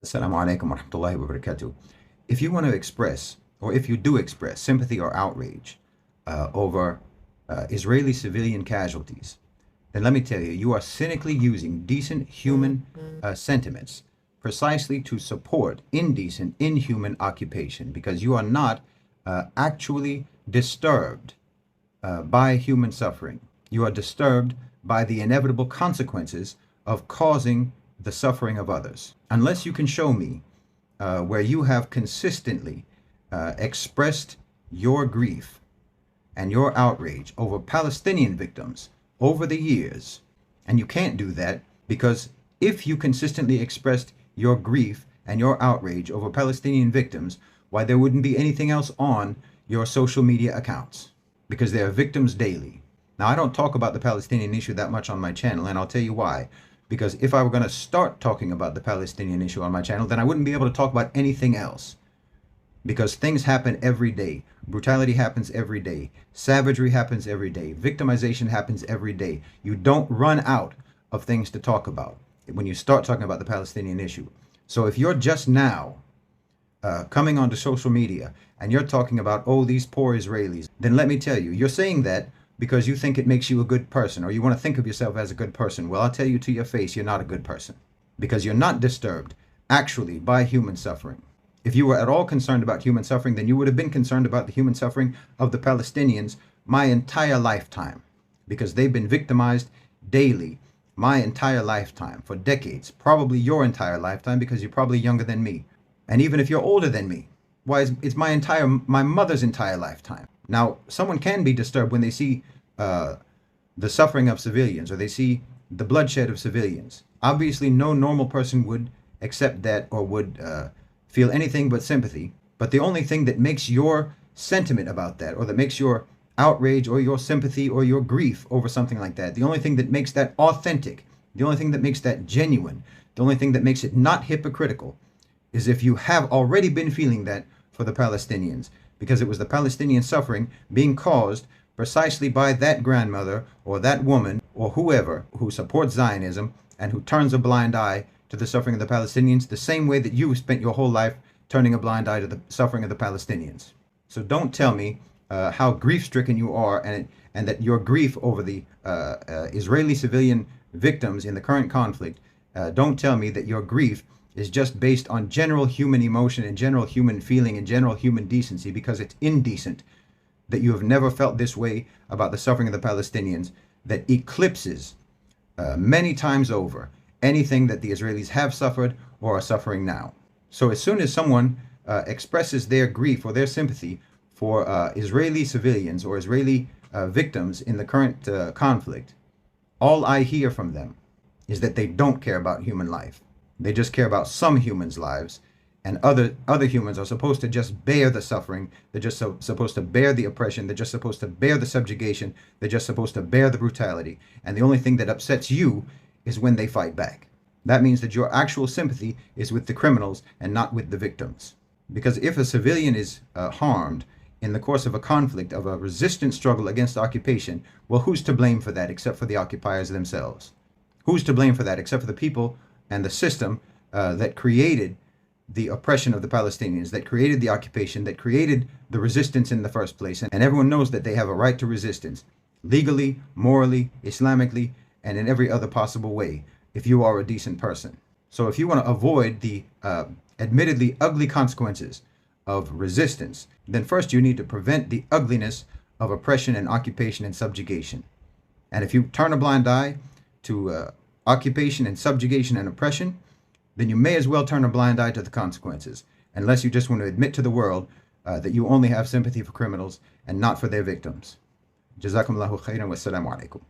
Assalamu alaikum wa rahmatullahi wa barakatuh. If you want to express, or if you do express, sympathy or outrage over Israeli civilian casualties, then let me tell you, you are cynically using decent human sentiments precisely to support indecent, inhuman occupation, because you are not actually disturbed by human suffering. You are disturbed by the inevitable consequences of causing the suffering of others. Unless you can show me where you have consistently expressed your grief and your outrage over Palestinian victims over the years, and you can't do that because if you consistently expressed your grief and your outrage over Palestinian victims, why there wouldn't be anything else on your social media accounts, because there are victims daily. Now, I don't talk about the Palestinian issue that much on my channel, and I'll tell you why. Because if I were going to start talking about the Palestinian issue on my channel, then I wouldn't be able to talk about anything else. Because things happen every day. Brutality happens every day. Savagery happens every day. Victimization happens every day. You don't run out of things to talk about when you start talking about the Palestinian issue. So if you're just now coming onto social media and you're talking about, oh, these poor Israelis, then let me tell you, you're saying that because you think it makes you a good person, or you want to think of yourself as a good person. Well, I'll tell you to your face, you're not a good person, because you're not disturbed actually by human suffering. If you were at all concerned about human suffering, then you would have been concerned about the human suffering of the Palestinians my entire lifetime, because they've been victimized daily my entire lifetime, for decades, probably your entire lifetime, because you're probably younger than me. And even if you're older than me, why, it's my mother's entire lifetime. Now, someone can be disturbed when they see the suffering of civilians, or they see the bloodshed of civilians. Obviously, no normal person would accept that or would feel anything but sympathy. But the only thing that makes your sentiment about that, or that makes your outrage or your sympathy or your grief over something like that, the only thing that makes that authentic, the only thing that makes that genuine, the only thing that makes it not hypocritical, is if you have already been feeling that for the Palestinians, because it was the Palestinian suffering being caused precisely by that grandmother or that woman or whoever who supports Zionism and who turns a blind eye to the suffering of the Palestinians, the same way that you spent your whole life turning a blind eye to the suffering of the Palestinians. So don't tell me how grief-stricken you are, and that your grief over the Israeli civilian victims in the current conflict, don't tell me that your grief is just based on general human emotion and general human feeling and general human decency, because it's indecent that you have never felt this way about the suffering of the Palestinians, that eclipses many times over anything that the Israelis have suffered or are suffering now. So as soon as someone expresses their grief or their sympathy for Israeli civilians or Israeli victims in the current conflict, all I hear from them is that they don't care about human life. They just care about some humans' lives, and other humans are supposed to just bear the suffering. They're just supposed to bear the oppression. They're just supposed to bear the subjugation. They're just supposed to bear the brutality. And the only thing that upsets you is when they fight back. That means that your actual sympathy is with the criminals and not with the victims. Because if a civilian is harmed in the course of a conflict, of a resistant struggle against occupation, well, who's to blame for that except for the occupiers themselves? Who's to blame for that except for the people and the system that created the oppression of the Palestinians, that created the occupation, that created the resistance in the first place? And everyone knows that they have a right to resistance, legally, morally, Islamically, and in every other possible way, if you are a decent person. So if you want to avoid the admittedly ugly consequences of resistance, then first you need to prevent the ugliness of oppression and occupation and subjugation. And if you turn a blind eye to occupation and subjugation and oppression, then you may as well turn a blind eye to the consequences, unless you just want to admit to the world that you only have sympathy for criminals and not for their victims. Jazakumullahu khairan wa assalamu alaikum.